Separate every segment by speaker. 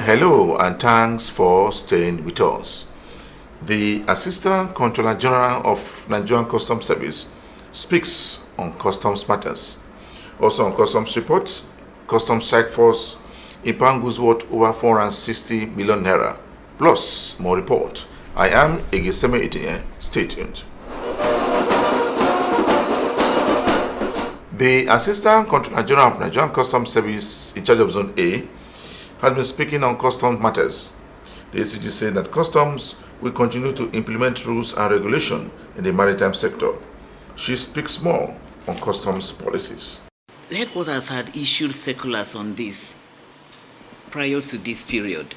Speaker 1: Hello and thanks for staying with us. The Assistant Controller General of Nigerian Customs Service speaks on customs matters. Also on customs reports, Customs Strike Force impounds worth over 460 million naira. Plus more report. I am Egiseme Itinye. Stay tuned. The Assistant Controller General of Nigerian Customs Service in charge of Zone A has been speaking on customs matters. The ACG said that customs will continue to implement rules and regulation in the maritime sector. She speaks more on customs policies.
Speaker 2: The headquarters had issued circulars on this prior to this period,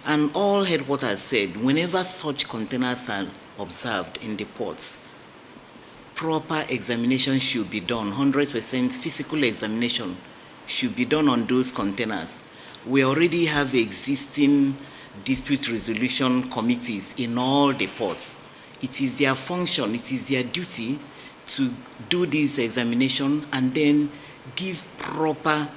Speaker 2: and all headquarters said whenever such containers are observed in the ports, proper examination should be done. 100% physical examination should be done on those containers. We already have existing dispute resolution committees in all the ports. It is their function, it is their duty to do this examination and then give proper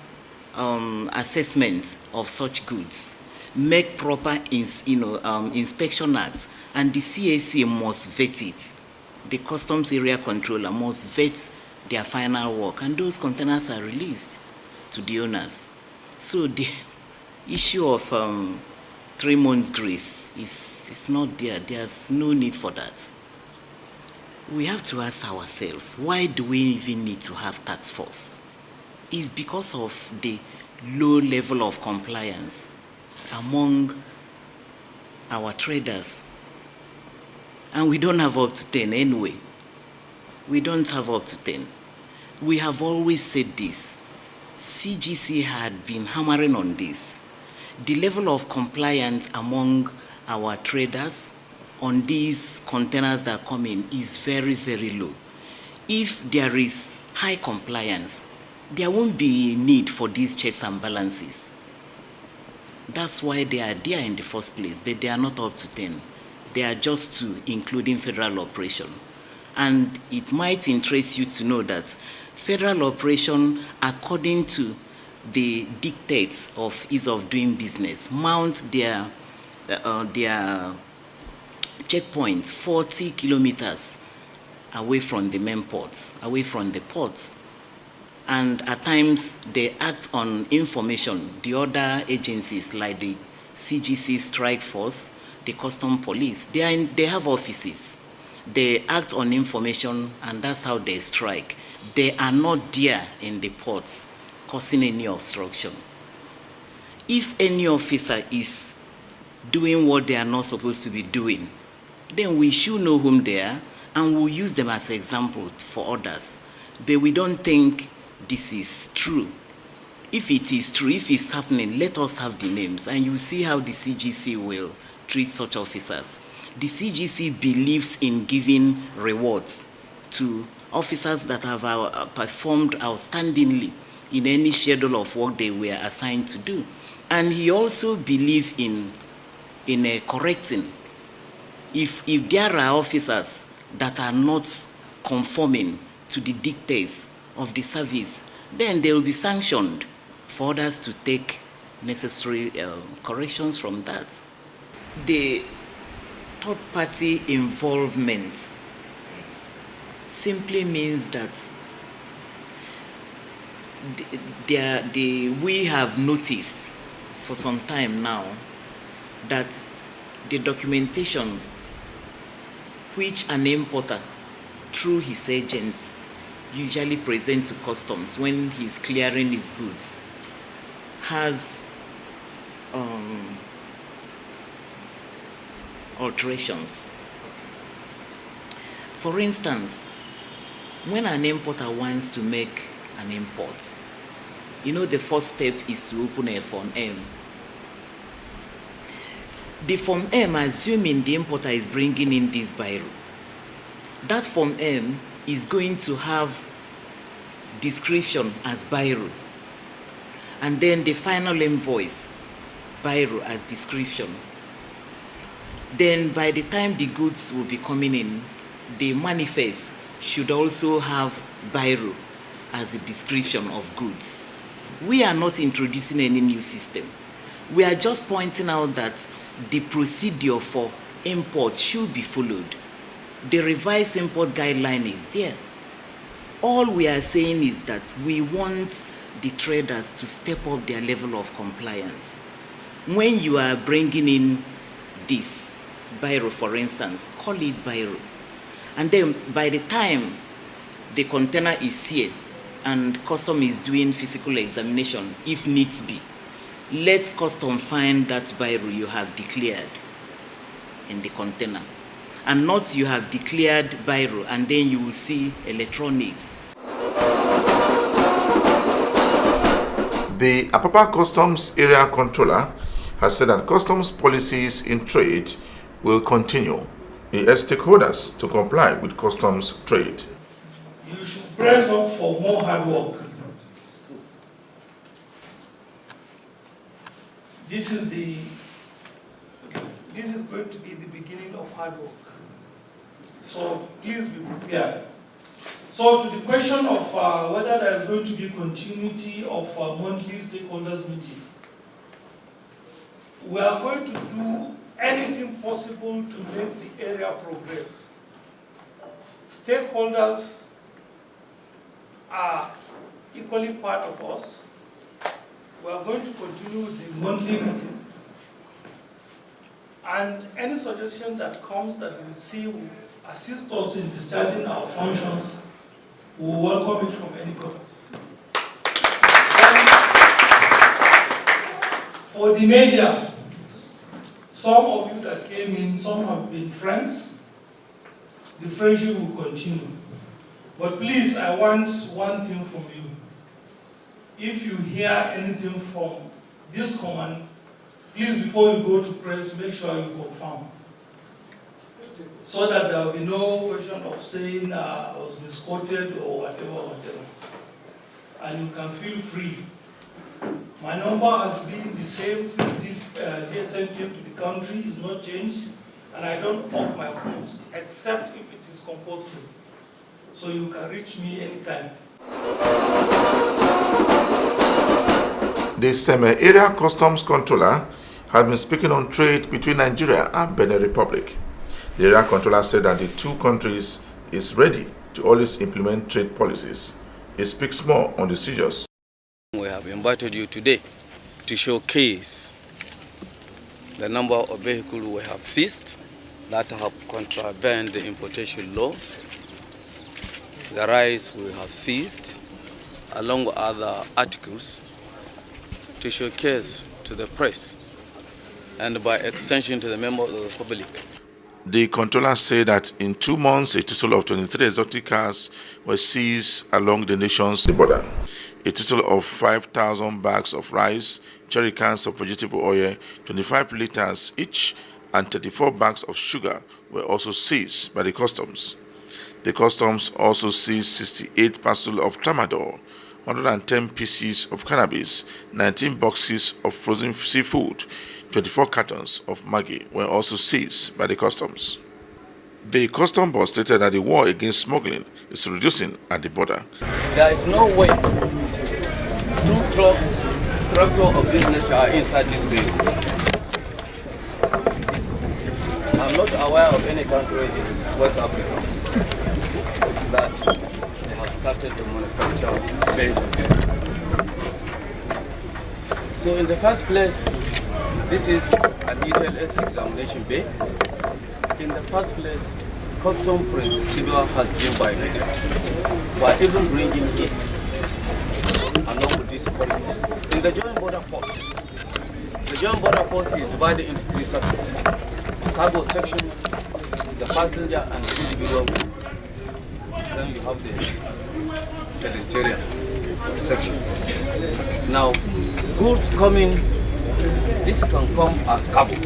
Speaker 2: assessment of such goods, make proper inspection acts, and the CAC must vet it. The customs area controller must vet their final work, and those containers are released to the owners. So the issue of 3 months grace is not there. There's no need for that. We have to ask ourselves, why do we even need to have task force? It's because of the low level of compliance among our traders. And we don't have up to 10 anyway. We don't have up to 10. We have always said this. CGC had been hammering on this. The level of compliance among our traders on these containers that come in is very, very low. If there is high compliance, there won't be need for these checks and balances. That's why they are there in the first place, but they are not up to 10. They are just 2, including federal operation. And it might interest you to know that federal operation, according to the dictates of ease of doing business, mount their checkpoints 40 kilometers away from the main ports, away from the ports. And at times they act on information. The other agencies like the CGC Strike Force, the Custom Police, they have offices. They act on information, and that's how they strike. They are not there in the ports causing any obstruction. If any officer is doing what they are not supposed to be doing, then we should know whom they are and we'll use them as examples for others. But we don't think this is true. If it is true, if it's happening, let us have the names, and you see how the CGC will treat such officers. The CGC believes in giving rewards to officers that have performed outstandingly in any schedule of work they were assigned to do. And he also believes in correcting. If there are officers that are not conforming to the dictates of the service, then they will be sanctioned for others to take necessary corrections from that. The third-party involvement simply means that we have noticed for some time now that the documentations which an importer through his agents usually present to customs when he's clearing his goods has alterations. For instance, when an importer wants to make an import, the first step is to open a Form M. The Form M, assuming the importer is bringing in this biro, that Form M is going to have description as biro, and then the final invoice, biro as description. Then by the time the goods will be coming in, the manifest should also have biro as a description of goods. We are not introducing any new system. We are just pointing out that the procedure for import should be followed. The revised import guideline is there. All we are saying is that we want the traders to step up their level of compliance. When you are bringing in this biro, for instance, call it biro. And then by the time the container is here and custom is doing physical examination, if needs be, let custom find that biro you have declared in the container. And not you have declared biro and then you will see electronics.
Speaker 1: The Apapa Customs Area Controller has said that customs policies in trade will continue. He urged stakeholders to comply with customs trade.
Speaker 3: You should press up for more hard work. This is going to be the beginning of hard work. So please be prepared. So to the question of whether there is going to be continuity of monthly stakeholders meeting, we are going to do anything possible to make the area progress. Stakeholders are equally part of us. We are going to continue the monthly meeting. And any suggestion that comes that we see will assist us in discharging our functions, we will welcome it from anybody. For the media, some of you that came in, some have been friends. The friendship will continue. But please, I want one thing from you. If you hear anything from this command, please, before you go to press, make sure you confirm. So that there will be no question of saying I was misquoted or whatever. And you can feel free. My number has been the same since this GSM came to the country. It's not changed. And I don't off my phones, except if it is compulsory. So you can reach me anytime.
Speaker 1: The Seme Area Customs Controller has been speaking on trade between Nigeria and Benin Republic. The area controller said that the two countries is ready to always implement trade policies. He speaks more on the seizures.
Speaker 4: We have invited you today to showcase the number of vehicles we have seized that have contravened the importation laws, the rice we have seized, along with other articles, to showcase to the press and by extension to the members of the public.
Speaker 1: The controller said that in 2 months, a total of 23 exotic cars were seized along the nation's border. A total of 5,000 bags of rice, jerry cans of vegetable oil, 25 liters each, and 34 bags of sugar were also seized by the customs. The customs also seized 68 parcels of tramadol, 110 pieces of cannabis, 19 boxes of frozen seafood, 24 cartons of Maggi were also seized by the customs. The custom boss stated that the war against smuggling is reducing at the border.
Speaker 4: There is no way 2 tractors of this nature are inside this building. I'm not aware of any country in West Africa that they have started to manufacture vehicles. So in the first place, this is an ETLS examination bay. In the first place, custom procedure has been violated. We are even bringing it along with this corridor. In the joint border post, the joint border post is divided into 3 sections. The cargo section, the passenger and the individual. Then you have the pedestrian section. Now, goods coming, this can come as cargo.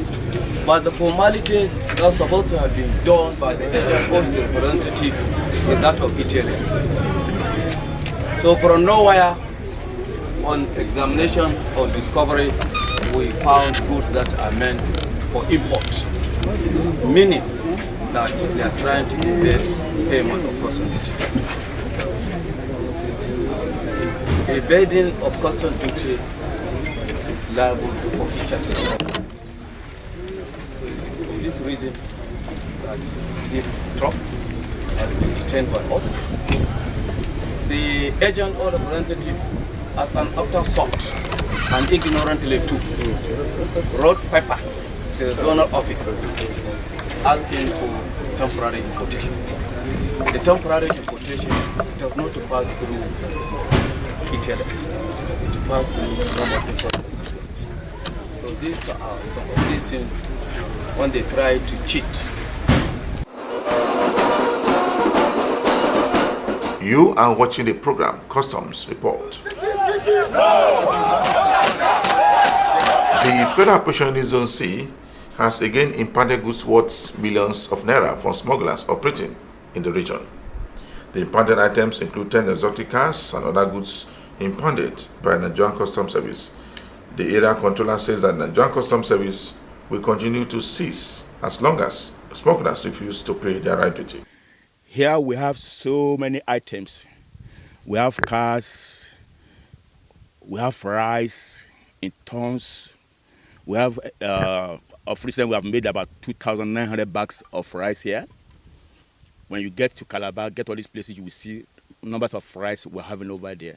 Speaker 4: But the formalities are supposed to have been done by the agent office representative with that of ETLS. So from nowhere, on examination or discovery, we found goods that are meant for import, meaning that they are trying to evade payment of customs duty. Evading of customs duty is liable to forfeiture to the government. So it is for this reason that this truck has been detained by us. The agent or representative, as an afterthought and ignorantly too, wrote paper to the zonal office asking for temporary importation. The temporary importation does not pass through retailers, it passes through normal importers. So these are some of these things when they try to cheat.
Speaker 1: You are watching the program Customs Report. The Federal Operation in Zone C has again impounded goods worth millions of naira from smugglers operating in the region. The impounded items include 10 exotic cars and other goods impounded by Nigerian Customs Service. The area controller says that Nigerian Customs Service will continue to seize as long as smugglers refuse to pay their right duty.
Speaker 5: Here we have so many items. We have cars, we have rice in tons. We have, of recent, we have made about 2,900 bags of rice here. When you get to Calabar, get all these places, you will see numbers of rice we're having over there.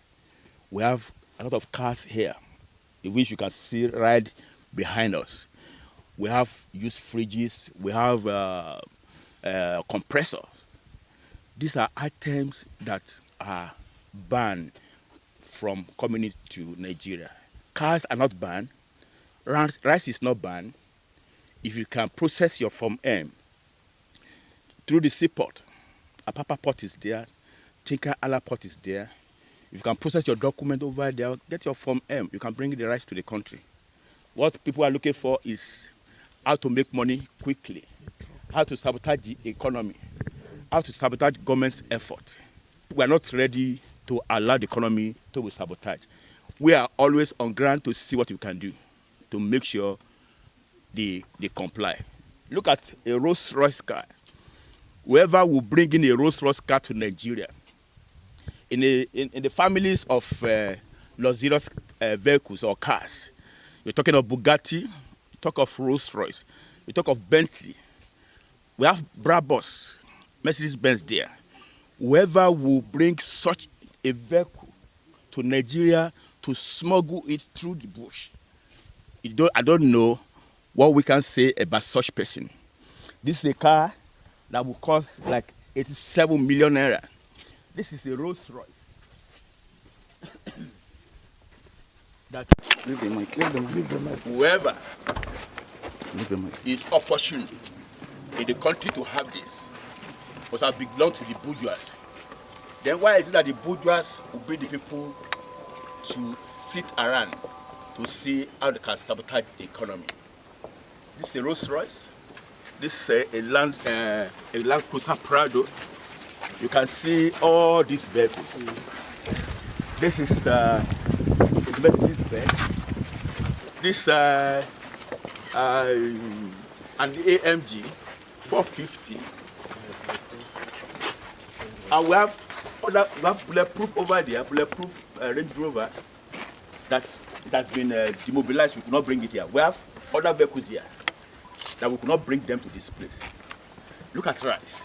Speaker 5: We have a lot of cars here, in which you can see right behind us. We have used fridges, we have compressors. These are items that are banned from coming into Nigeria. Cars are not banned. Rice is not banned. If you can process your Form M through the seaport, Apapa port is there, Tinker Ala port is there. If you can process your document over there, get your Form M, you can bring the rice to the country. What people are looking for is how to make money quickly, how to sabotage the economy, how to sabotage government's effort. We are not ready to allow the economy to be sabotaged. We are always on ground to see what we can do to make sure they comply. Look at a Rolls-Royce car. Whoever will bring in a Rolls-Royce car to Nigeria, in the families of luxurious vehicles or cars, you're talking of Bugatti, you talk of Rolls-Royce, you talk of Bentley. We have Brabus, Mercedes-Benz there. Whoever will bring such a vehicle to Nigeria to smuggle it through the bush, I don't know what we can say about such person. This is a car that will cost like 87 million naira. This is a Rolls Royce. Whoever is opportune in the country to have this must have belonged to the bourgeois. Then why is it that the bourgeois will bring the people to sit around to see how they can sabotage the economy? This is a Rolls Royce. This is a Land Cruiser Prado. You can see all these vehicles. This is a Mercedes-Benz. This an AMG 450. And we have bulletproof over there, bulletproof Range Rover that has been demobilized. We could not bring it here. We have other vehicles here that we could not bring them to this place. Look at rice.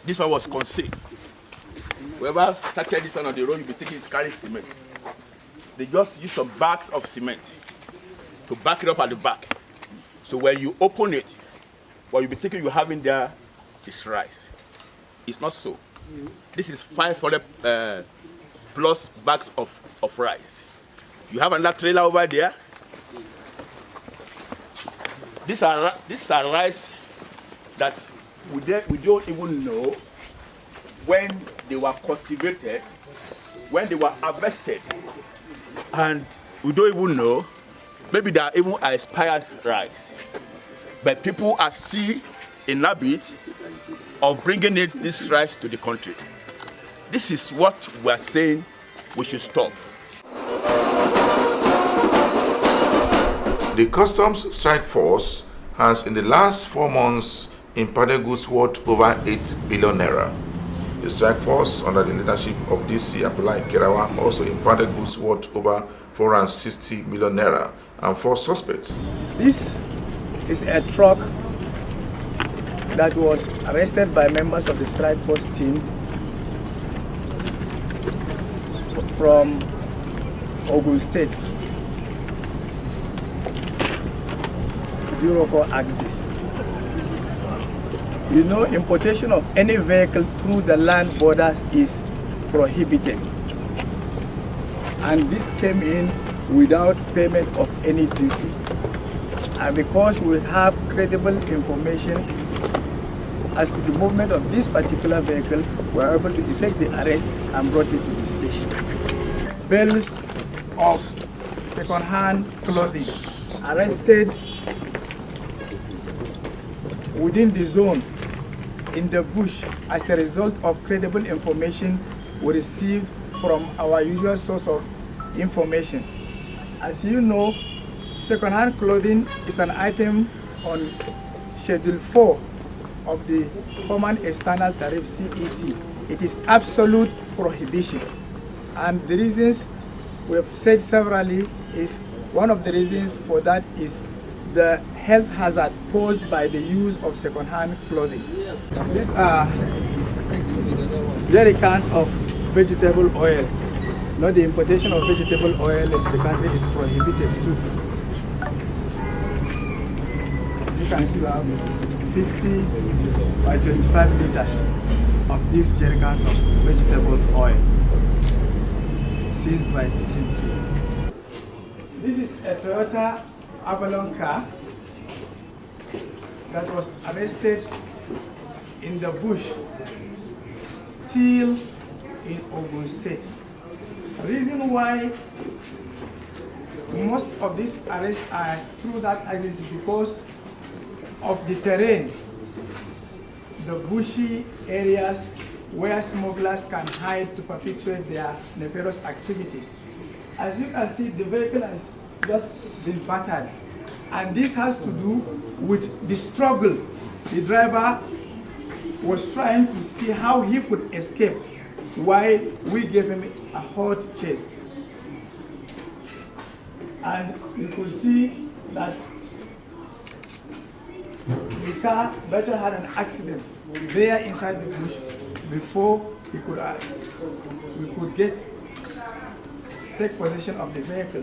Speaker 5: This one was concealed. Whoever started this one on the road, you'll be thinking it's carrying cement. They just use some bags of cement to back it up at the back. So when you open it, what you'll be thinking you're having there is rice. It's not so. This is 500 plus bags of rice. You have another trailer over there. These are rice that we don't even know when they were cultivated, when they were harvested, and we don't even know. Maybe they are even expired rice, but people are still in habit of bringing this rice to the country. This is what we are saying we should stop.
Speaker 1: The Customs Strike Force has in the last 4 months impounded goods worth over 8 billion naira. The strike force, under the leadership of DC Abdullah Ikerawa, also impounded goods worth over 460 million naira and 4 suspects.
Speaker 6: This is a truck that was arrested by members of the Strike Force team from Ogun State, Bureau called Axis. You know, importation of any vehicle through the land border is prohibited. And this came in without payment of any duty. And because we have credible information as to the movement of this particular vehicle, we were able to effect the arrest and brought it to the station. Bales of second-hand clothing arrested within the zone in the bush as a result of credible information we received from our usual source of information. As you know, second-hand clothing is an item on Schedule 4 of the Common External Tariff CET. It is absolute prohibition. And the reasons we've said severally is, one of the reasons for that is the health hazard posed by the use of second-hand clothing. These are jerry cans of vegetable oil. Now the importation of vegetable oil into the country is prohibited too. As you can see, we have 50 by 25 liters of these jerry cans of vegetable oil seized by the team. This is a Toyota Avalon car that was arrested in the bush, still in Ogun State. The reason why most of these arrests are through that axis is because of the terrain, the bushy areas where smugglers can hide to perpetuate their nefarious activities. As you can see, the vehicle has just been battered, and this has to do with the struggle. The driver was trying to see how he could escape while we gave him a hot chase. And you could see that the car better had an accident there inside the bush before we could take possession of the vehicle.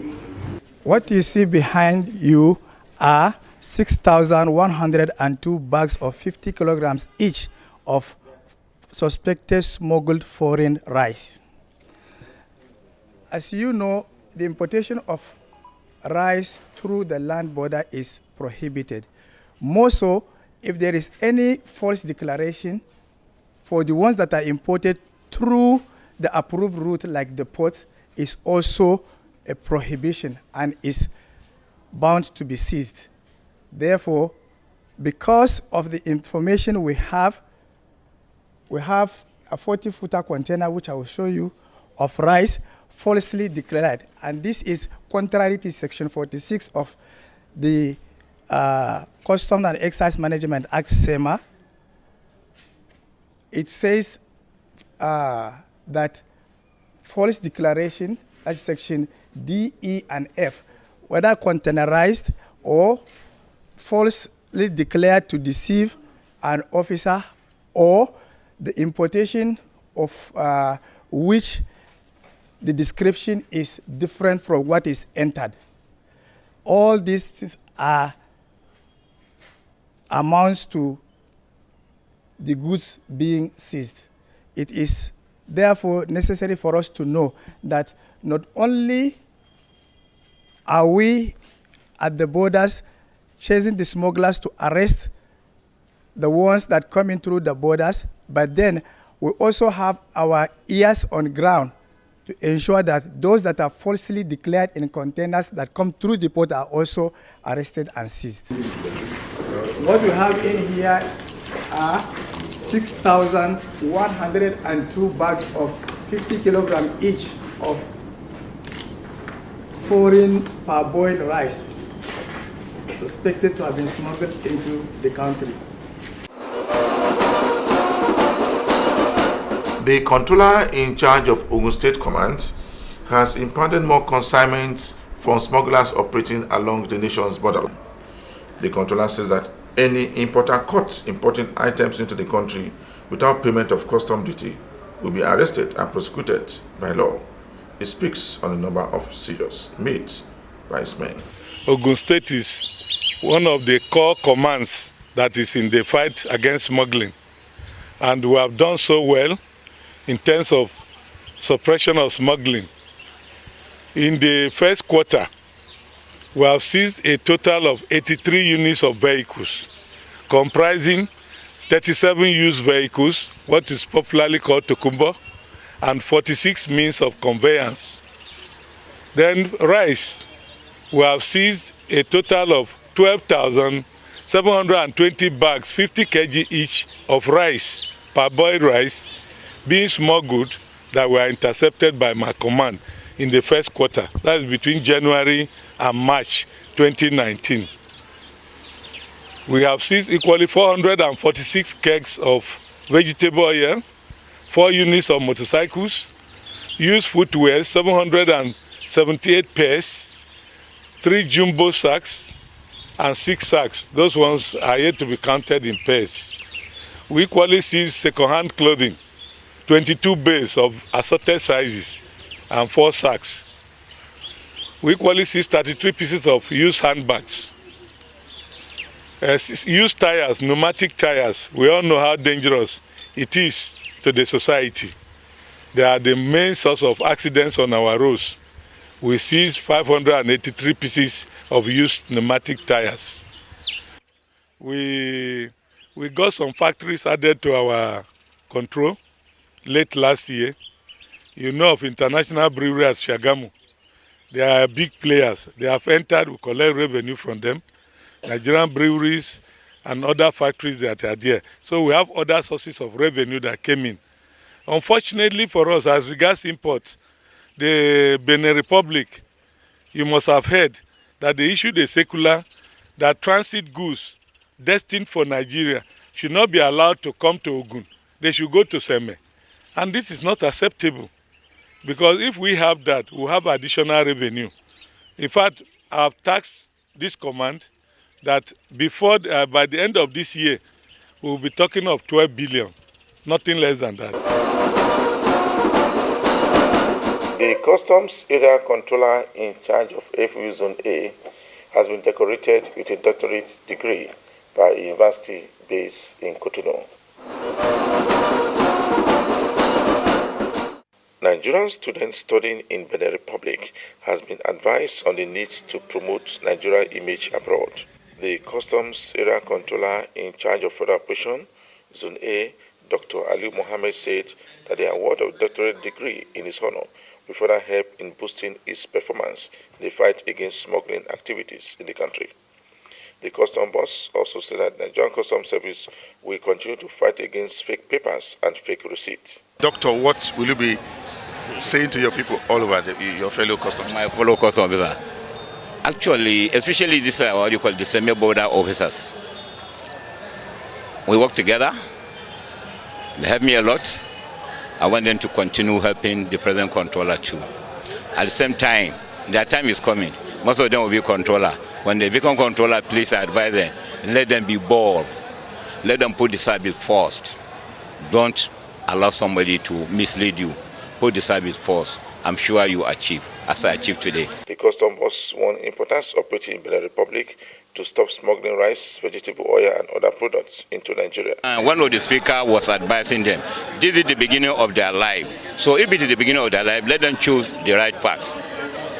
Speaker 6: What you see behind you are 6,102 bags of 50 kilograms each of suspected smuggled foreign rice. As you know, the importation of rice through the land border is prohibited. More so, if there is any false declaration for the ones that are imported through the approved route like the port, is also a prohibition and is bound to be seized. Therefore, because of the information we have a 40-footer container, which I will show you, of rice falsely declared. And this is contrary to Section 46 of the Customs and Excise Management Act, SEMA. It says that false declaration, that's Section D, E, and F, whether containerized or falsely declared to deceive an officer, or the importation of which the description is different from what is entered. All these are amounts to the goods being seized. It is therefore necessary for us to know that not only are we at the borders chasing the smugglers to arrest the ones that come in through the borders, but then we also have our ears on ground to ensure that those that are falsely declared in containers that come through the port are also arrested and seized. What we have in here are 6,102 bags of 50 kilograms each of foreign parboiled rice suspected to have been smuggled into the country.
Speaker 1: The controller in charge of Ogun State Command has impounded more consignments from smugglers operating along the nation's borderline. The controller says that any importer caught importing items into the country without payment of custom duty will be arrested and prosecuted by law. It speaks on the number of seizures made by its men.
Speaker 7: Ogun State is one of the core commands that is in the fight against smuggling. And we have done so well in terms of suppression of smuggling. In the first quarter, we have seized a total of 83 units of vehicles, comprising 37 used vehicles, what is popularly called tokumbo, and 46 means of conveyance. Then rice, we have seized a total of 12,720 bags, 50 kg each of rice, parboiled rice, being smuggled that were intercepted by my command in the first quarter. That is between January and March 2019. We have seized equally 446 kegs of vegetable oil, 4 units of motorcycles, used footwear, 778 pairs, 3 jumbo sacks, and 6 sacks. Those ones are yet to be counted in pairs. We equally seized second-hand clothing, 22 bales of assorted sizes, and 4 sacks. We equally seized 33 pieces of used handbags. Used tires, pneumatic tires, we all know how dangerous it is to the society. They are the main source of accidents on our roads. We seized 583 pieces of used pneumatic tires. We got some factories added to our control late last year. You know of International Brewery at Shagamu. They are big players. They have entered, we collect revenue from them. Nigerian breweries and other factories that are there. So we have other sources of revenue that came in. Unfortunately for us, as regards import, the Benin Republic, you must have heard that they issued a circular that transit goods destined for Nigeria should not be allowed to come to Ogun. They should go to Seme. And this is not acceptable, because if we have that, we'll have additional revenue. In fact, I've tasked this command that before, by the end of this year, we'll be talking of 12 billion, nothing less than that.
Speaker 1: The Customs Area Controller in charge of FU Zone A has been decorated with a doctorate degree by a university based in Cotonou. Nigerian students studying in Benin Republic has been advised on the need to promote Nigerian image abroad. The Customs Area Controller in charge of further operation, Zone A, Dr. Ali Mohammed, said that the award of doctorate degree in his honor will further help in boosting his performance in the fight against smuggling activities in the country. The custom boss also said that the Nigerian Customs Service will continue to fight against fake papers and fake receipts. Doctor, what will you be saying to your people all over your fellow customs?
Speaker 8: My fellow customs officer. Actually, especially this what you call the semi-border officers. We work together. They help me a lot. I want them to continue helping the present controller too. At the same time, their time is coming. Most of them will be controller. When they become controller, please advise them. Let them be bold. Let them put the service first. Don't allow somebody to mislead you. Put the service first. I'm sure you achieve, as I achieved today. The custom boss warned importers operating in Benin Republic to stop smuggling rice, vegetable oil, and other products into Nigeria. One of the speakers was advising them, this is the beginning of their life. So if it is the beginning of their life, let them choose the right facts.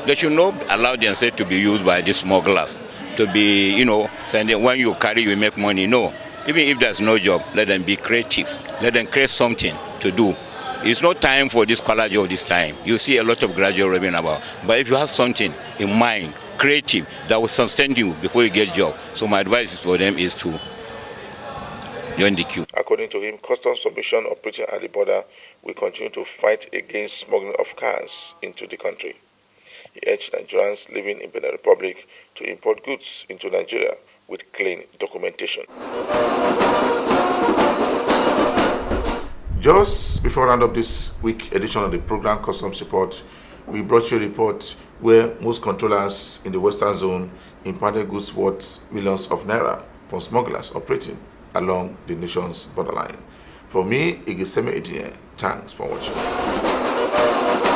Speaker 8: They should not allow themselves to be used by these smugglers, to be, saying when you carry, you make money. No. Even if there's no job, let them be creative. Let them create something to do. It's not time for this college of this time. You see a lot of graduate revenue about. But if you have something in mind, creative, that will sustain you before you get a job. So my advice for them is to join the queue. According to him, customs submission operating at the border will continue to fight against smuggling of cars into the country. He urged Nigerians living in Benin Republic to import goods into Nigeria with clean documentation. Just before I round up this week edition of the program Customs Report,
Speaker 1: we brought you a report where most controllers in the Western Zone impounded goods worth millions of naira from smugglers operating along the nation's borderline. For me, Igiseme Edie, thanks for watching.